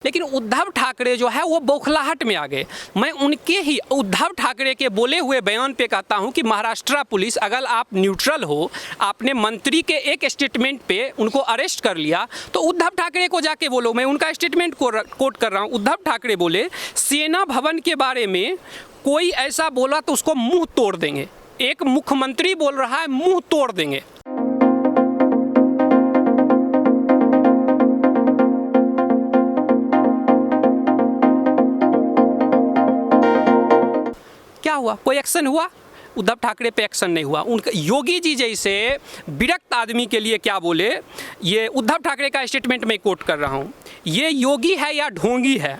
लेकिन उद्धव ठाकरे जो है वो बौखलाहट में आ गए। मैं उनके ही उद्धव ठाकरे के बोले हुए बयान पे कहता हूं कि महाराष्ट्र पुलिस, अगर आप न्यूट्रल हो, आपने मंत्री के एक स्टेटमेंट पे उनको अरेस्ट कर लिया तो उद्धव ठाकरे को जाके बोलो। मैं उनका स्टेटमेंट कोट कर रहा हूं। उद्धव ठाकरे बोले सेना भवन के बारे में कोई ऐसा बोला तो उसको मुंह तोड़ देंगे। एक मुख्यमंत्री बोल रहा है, मुंह तोड़ देंगे। क्या हुआ? कोई एक्शन हुआ? उद्धव ठाकरे पे एक्शन नहीं हुआ। उनका योगी जी जैसे विरक्त आदमी के लिए क्या बोले, ये उद्धव ठाकरे का स्टेटमेंट मैं कोट कर रहा हूँ, ये योगी है या ढोंगी है,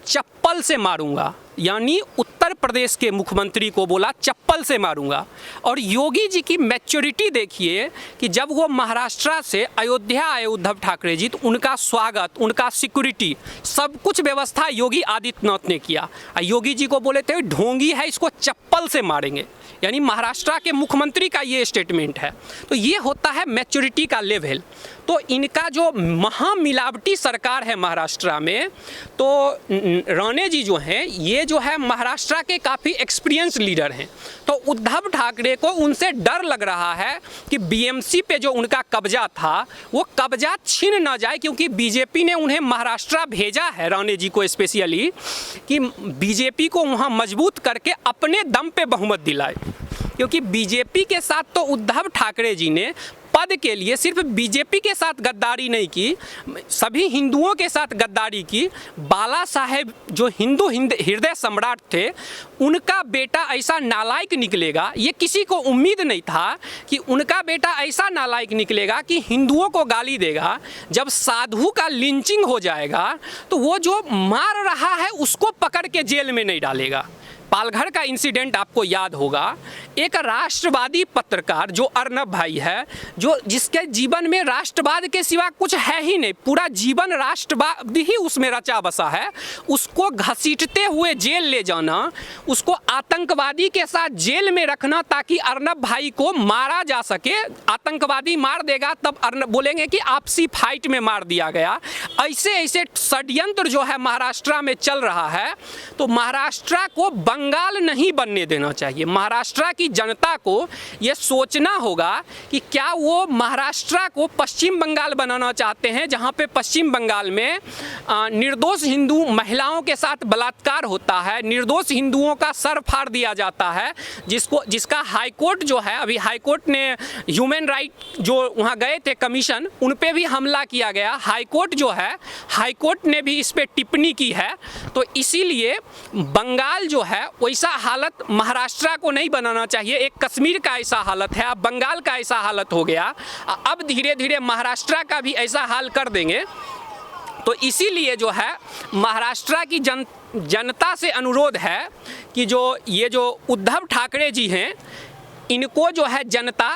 चप्पल से मारूंगा। यानी उत्तर प्रदेश के मुख्यमंत्री को बोला चप्पल से मारूंगा। और योगी जी की मैच्योरिटी देखिए कि जब वो महाराष्ट्र से अयोध्या आए उद्धव ठाकरे जी, तो उनका स्वागत, उनका सिक्योरिटी, सब कुछ व्यवस्था योगी आदित्यनाथ ने किया। योगी जी को बोले थे ढोंगी है, इसको चप्पल से मारेंगे। यानी महाराष्ट्र के मुख्यमंत्री का ये स्टेटमेंट है। तो ये होता है मैच्योरिटी का लेवल। तो इनका जो महामिलावटी सरकार है महाराष्ट्र में, तो राणे जी जो हैं, ये जो है महाराष्ट्र के काफ़ी एक्सपीरियंस लीडर हैं। तो उद्धव ठाकरे को उनसे डर लग रहा है कि बीएमसी पे जो उनका कब्जा था वो कब्जा छीन ना जाए, क्योंकि बीजेपी ने उन्हें महाराष्ट्र भेजा है, राणे जी को स्पेशली, कि बीजेपी को वहाँ मजबूत करके अपने दम पे बहुमत दिलाए। क्योंकि बीजेपी के साथ तो उद्धव ठाकरे जी ने पद के लिए सिर्फ बीजेपी के साथ गद्दारी नहीं की, सभी हिंदुओं के साथ गद्दारी की। बाला साहेब जो हिंदू हृदय सम्राट थे, उनका बेटा ऐसा नालायक निकलेगा, ये किसी को उम्मीद नहीं था कि उनका बेटा ऐसा नालायक निकलेगा कि हिंदुओं को गाली देगा। जब साधु का लिंचिंग हो जाएगा तो वो जो मार रहा है उसको पकड़ के जेल में नहीं डालेगा। पालघर का इंसिडेंट आपको याद होगा। एक राष्ट्रवादी पत्रकार जो अर्नब भाई है, जो जिसके जीवन में राष्ट्रवाद के सिवा कुछ है ही नहीं, पूरा जीवन राष्ट्रवाद ही उसमें रचा बसा है, उसको घसीटते हुए जेल ले जाना, उसको आतंकवादी के साथ जेल में रखना ताकि अर्नब भाई को मारा जा सके। आतंकवादी मार देगा तब अर्नब बोलेंगे कि आपसी फाइट में मार दिया गया। ऐसे ऐसे षड्यंत्र जो है महाराष्ट्र में चल रहा है। तो महाराष्ट्र को बंगाल नहीं बनने देना चाहिए। महाराष्ट्र की जनता को यह सोचना होगा कि क्या वो महाराष्ट्र को पश्चिम बंगाल बनाना चाहते हैं, जहां पे पश्चिम बंगाल में निर्दोष हिंदू महिलाओं के साथ बलात्कार होता है, निर्दोष हिंदुओं का सर फाड़ दिया जाता है, जिसका हाईकोर्ट जो है, अभी हाईकोर्ट ने ह्यूमन राइट जो वहां गए थे कमीशन, उन पे भी हमला किया गया। हाईकोर्ट जो है, हाईकोर्ट ने भी इस पे टिप्पणी की है। तो इसीलिए बंगाल जो है वैसा हालत महाराष्ट्र को नहीं बनाना चाहिए। एक कश्मीर का ऐसा हालत है, अब बंगाल का ऐसा हालत हो गया, अब धीरे धीरे महाराष्ट्र का भी ऐसा हाल कर देंगे। तो इसीलिए जो है महाराष्ट्र की जनता से अनुरोध है कि ये जो उद्धव ठाकरे जी हैं, इनको जो है जनता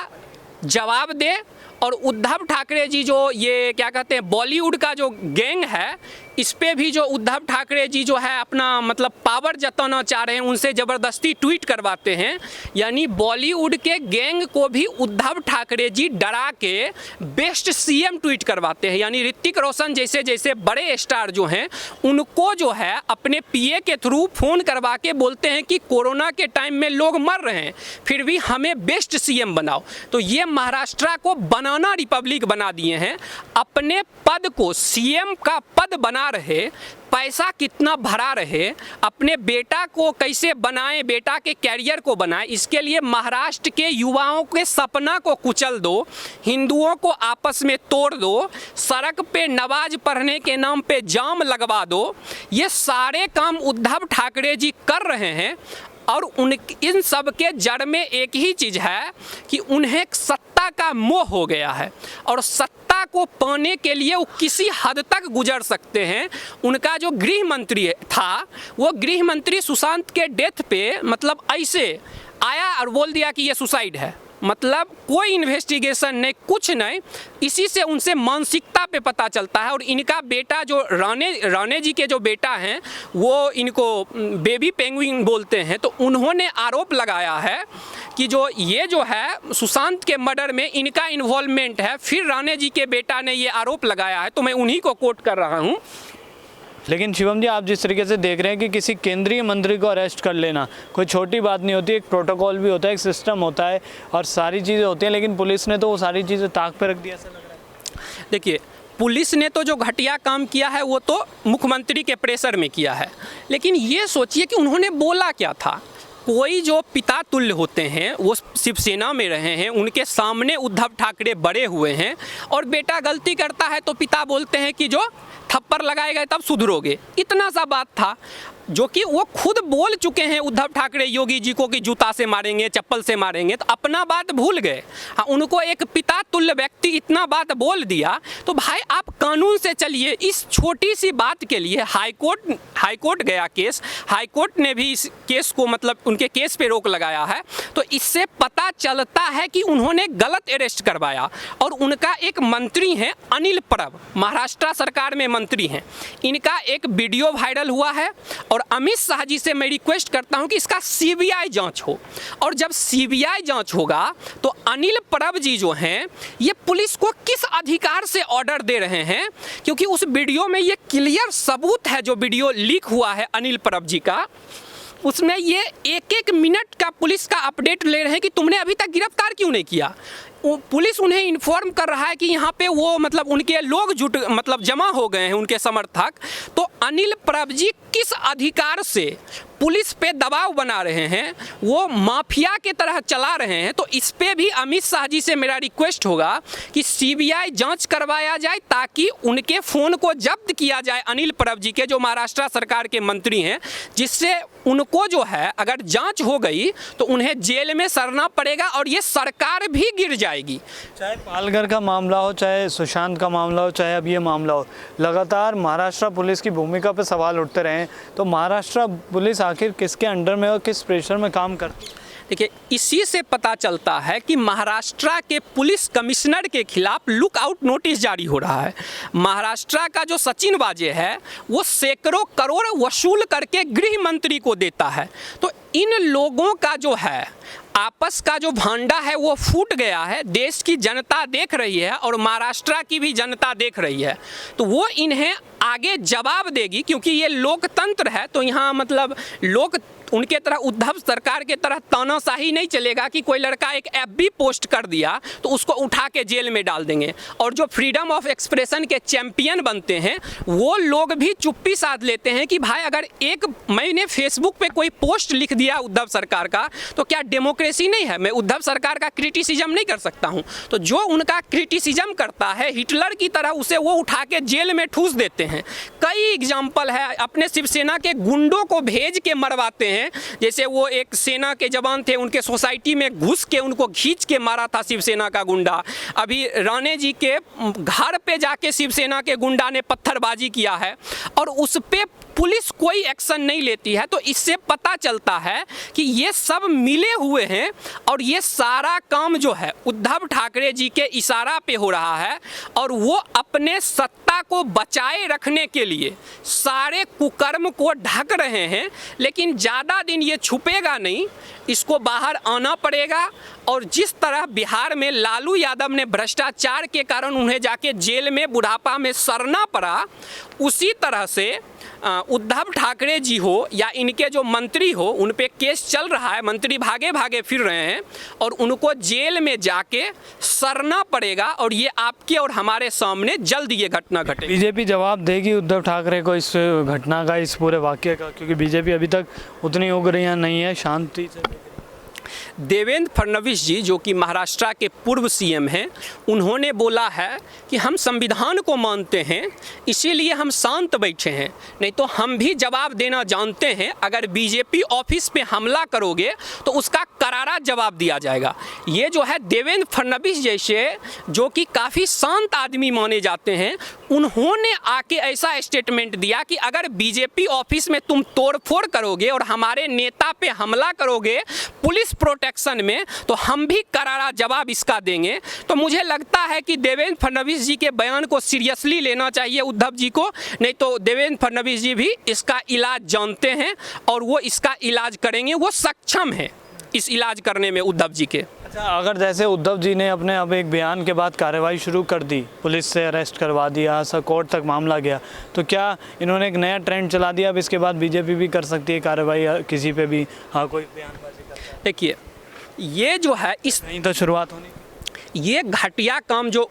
जवाब दे। और उद्धव ठाकरे जी जो ये क्या कहते हैं, बॉलीवुड का जो गैंग है, इस पे भी जो उद्धव ठाकरे जी जो है अपना मतलब पावर जताना चाह रहे हैं, उनसे ज़बरदस्ती ट्वीट करवाते हैं। यानी बॉलीवुड के गैंग को भी उद्धव ठाकरे जी डरा के बेस्ट सीएम ट्वीट करवाते हैं। यानी ऋतिक रोशन जैसे जैसे बड़े स्टार जो हैं, उनको जो है अपने पीए के थ्रू फ़ोन करवा के बोलते हैं कि कोरोना के टाइम में लोग मर रहे हैं, फिर भी हमें बेस्ट सीएम बनाओ। तो ये महाराष्ट्र को बनाना रिपब्लिक बना दिए हैं। अपने पद को सीएम का पद बना रहे, पैसा कितना भरा रहे, अपने बेटा को कैसे बनाएं, बेटा के कैरियर को बनाएं, इसके लिए महाराष्ट्र के युवाओं के सपना को कुचल दो, हिंदुओं को आपस में तोड़ दो, सड़क पे नमाज पढ़ने के नाम पे जाम लगवा दो। ये सारे काम उद्धव ठाकरे जी कर रहे हैं। और इन सब के जड़ में एक ही चीज़ है कि उन्हें सत्ता का मोह हो गया है, और सत्ता को पाने के लिए वो किसी हद तक गुजर सकते हैं। उनका जो गृह मंत्री था, वो गृह मंत्री सुशांत के डेथ पे मतलब ऐसे आया और बोल दिया कि ये सुसाइड है। मतलब कोई इन्वेस्टिगेशन नहीं, कुछ नहीं। इसी से उनसे मानसिकता पे पता चलता है। और इनका बेटा जो राणे जी के जो बेटा हैं, वो इनको बेबी पेंगुइन बोलते हैं। तो उन्होंने आरोप लगाया है कि ये जो है सुशांत के मर्डर में इनका इन्वॉल्वमेंट है। फिर राणे जी के बेटा ने ये आरोप लगाया है। तो मैं उन्हीं को कोट कर रहा हूँ लेकिन शिवम जी, आप जिस तरीके से देख रहे हैं कि किसी केंद्रीय मंत्री को अरेस्ट कर लेना कोई छोटी बात नहीं होती, एक प्रोटोकॉल भी होता है, एक सिस्टम होता है और सारी चीज़ें होती हैं, लेकिन पुलिस ने तो वो सारी चीज़ें ताक पे रख दिया ऐसा लग रहा है। देखिए, पुलिस ने तो जो घटिया काम किया है वो तो मुख्यमंत्री के प्रेशर में किया है, लेकिन ये सोचिए कि उन्होंने बोला क्या था। कोई जो पिता तुल्य होते हैं वो शिवसेना में रहे हैं, उनके सामने उद्धव ठाकरे बड़े हुए हैं और बेटा गलती करता है तो पिता बोलते हैं कि जो थप्पड़ लगाएगा तब सुधरोगे, इतना सा बात था जो कि वो खुद बोल चुके हैं उद्धव ठाकरे योगी जी को कि जूता से मारेंगे, चप्पल से मारेंगे, तो अपना बात भूल गए। हाँ, उनको एक पिता तुल्य व्यक्ति इतना बात बोल दिया तो भाई आप कानून से चलिए। इस छोटी सी बात के लिए हाईकोर्ट गया केस, हाईकोर्ट ने भी इस केस को मतलब उनके केस पे रोक लगाया है। तो इससे पता चलता है कि उन्होंने गलत अरेस्ट करवाया। और उनका एक मंत्री हैं अनिल परब, महाराष्ट्र सरकार में मंत्री हैं, इनका एक वीडियो वायरल हुआ है और अमित शाह जी से मैं रिक्वेस्ट करता हूं कि इसका सीबीआई जांच हो। और जब सीबीआई जांच होगा तो अनिल परब जी जो हैं ये पुलिस को किस अधिकार से ऑर्डर दे रहे हैं, क्योंकि उस वीडियो में ये क्लियर सबूत है, जो वीडियो लीक हुआ है अनिल परब जी का, उसमें ये एक एक मिनट का पुलिस का अपडेट ले रहे हैं कि तुमने अभी तक गिरफ्तार क्यों नहीं किया। पुलिस उन्हें इन्फॉर्म कर रहा है कि यहाँ पे वो मतलब उनके लोग जमा हो गए हैं, उनके समर्थक। तो अनिल परब जी किस अधिकार से पुलिस पे दबाव बना रहे हैं, वो माफिया के तरह चला रहे हैं। तो इस पे भी अमित शाह जी से मेरा रिक्वेस्ट होगा कि सीबीआई जांच करवाया जाए ताकि उनके फ़ोन को जब्त किया जाए अनिल परब जी के, जो महाराष्ट्र सरकार के मंत्री हैं, जिससे उनको जो है अगर जांच हो गई तो उन्हें जेल में सरना पड़ेगा और ये सरकार भी गिर जाएगी। चाहे पालघर का मामला हो, चाहे सुशांत का मामला हो, चाहे अब ये मामला हो, लगातार महाराष्ट्र पुलिस की भूमिका पर सवाल उठते रहे। तो महाराष्ट्र पुलिस आखिर किसके अंडर में और किस प्रेशर में काम करती है? देखिए, इसी से पता चलता है कि महाराष्ट्र के पुलिस कमिश्नर के खिलाफ लुकआउट नोटिस जारी हो रहा है। महाराष्ट्र का जो सचिन वाजे है वो सैकड़ों करोड़ वसूल करके गृह मंत्री को देता है। तो इन लोगों का जो है आपस का जो भांडा है वो फूट गया है। देश की जनता देख रही है और महाराष्ट्र की भी जनता देख रही है। तो वो इन्हें आगे जवाब देगी, क्योंकि ये लोकतंत्र है। तो यहाँ मतलब लोग उनके तरह उद्धव सरकार के तरह तानाशाही नहीं चलेगा कि कोई लड़का एक एफबी पोस्ट कर दिया तो उसको उठा के जेल में डाल देंगे। और जो फ्रीडम ऑफ एक्सप्रेशन के चैंपियन बनते हैं वो लोग भी चुप्पी साध लेते हैं कि भाई अगर मैंने फेसबुक पे कोई पोस्ट लिख दिया उद्धव सरकार का तो क्या डेमोक्रेसी नहीं है? मैं उद्धव सरकार का क्रिटिसिज्म नहीं कर सकता हूँ? तो जो उनका क्रिटिसिज्म करता है हिटलर की तरह उसे वो उठा के जेल में ठूस देते हैं। कई एग्जाम्पल है, अपने शिवसेना के गुंडों को भेज के मरवाते हैं। जैसे वो एक सेना के जवान थे, उनके सोसाइटी में घुस के उनको खींच के मारा था शिवसेना का गुंडा। अभी राणे जी के घर पे जाके शिवसेना के गुंडा ने पत्थरबाजी किया है और उस पे पुलिस कोई एक्शन नहीं लेती है। तो इससे पता चलता है कि ये सब मिले हुए हैं और ये सारा काम जो है उद्धव ठाकरे जी के इशारा पे हो रहा है और वो अपने सत्ता को बचाए रखने के लिए सारे कुकर्म को ढक रहे हैं। लेकिन ज़्यादा दिन ये छुपेगा नहीं, इसको बाहर आना पड़ेगा। और जिस तरह बिहार में लालू यादव ने भ्रष्टाचार के कारण उन्हें जाके जेल में बुढ़ापा में सरना पड़ा, उसी तरह से उद्धव ठाकरे जी हो या इनके जो मंत्री हो उन पे केस चल रहा है, मंत्री भागे भागे फिर रहे हैं और उनको जेल में जाके सरना पड़ेगा। और ये आपके और हमारे सामने जल्द ये घटना घटे। बीजेपी जवाब देगी उद्धव ठाकरे को इस घटना का, इस पूरे वाकये का? क्योंकि बीजेपी अभी तक उतनी उग्र नहीं है, शांति से। देवेंद्र फडणवीस जी जो कि महाराष्ट्र के पूर्व सीएम हैं, उन्होंने बोला है कि हम संविधान को मानते हैं इसीलिए हम शांत बैठे हैं, नहीं तो हम भी जवाब देना जानते हैं। अगर बीजेपी ऑफिस पे हमला करोगे तो उसका करारा जवाब दिया जाएगा। ये जो है देवेंद्र फडणवीस जैसे जो कि काफ़ी शांत आदमी माने जाते हैं, उन्होंने आके ऐसा स्टेटमेंट दिया कि अगर बीजेपी ऑफिस में तुम तोड़फोड़ करोगे और हमारे नेता पे हमला करोगे पुलिस प्रोटेक्शन में तो हम भी करारा जवाब इसका देंगे। तो मुझे लगता है कि देवेंद्र फडणवीस जी के बयान को सीरियसली लेना चाहिए उद्धव जी को, नहीं तो देवेंद्र फडणवीस जी भी इसका इलाज जानते हैं और वो इसका इलाज करेंगे, वो सक्षम है। इस इलाज करने में उद्धव जी के। अच्छा, अगर जैसे उद्धव जी ने अपने अब एक बयान के बाद कार्रवाई शुरू कर दी, पुलिस से अरेस्ट करवा दिया, कोर्ट तक मामला गया, तो क्या इन्होंने एक नया ट्रेंड चला दिया? अब इसके बाद बीजेपी भी कर सकती है कार्रवाई किसी पे भी? हाँ, कोई बयानबाजी करता है? देखिए, ये जो है इस नहीं तो शुरुआत होनी। ये घटिया काम जो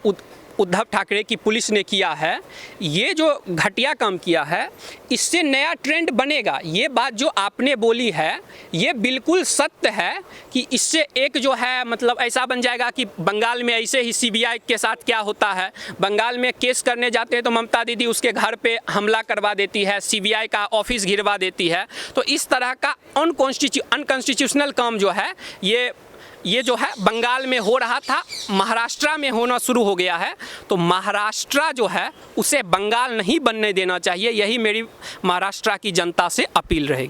उद्धव ठाकरे की पुलिस ने किया है, ये जो घटिया काम किया है, इससे नया ट्रेंड बनेगा। ये बात जो आपने बोली है ये बिल्कुल सत्य है कि इससे एक जो है मतलब ऐसा बन जाएगा कि बंगाल में ऐसे ही सीबीआई के साथ क्या होता है, बंगाल में केस करने जाते हैं तो ममता दीदी उसके घर पे हमला करवा देती है, सीबीआई का ऑफिस घिरवा देती है। तो इस तरह का अनकॉन्स्टिट्यूशनल काम जो है ये जो है बंगाल में हो रहा था, महाराष्ट्र में होना शुरू हो गया है। तो महाराष्ट्र जो है उसे बंगाल नहीं बनने देना चाहिए, यही मेरी महाराष्ट्र की जनता से अपील रहेगी।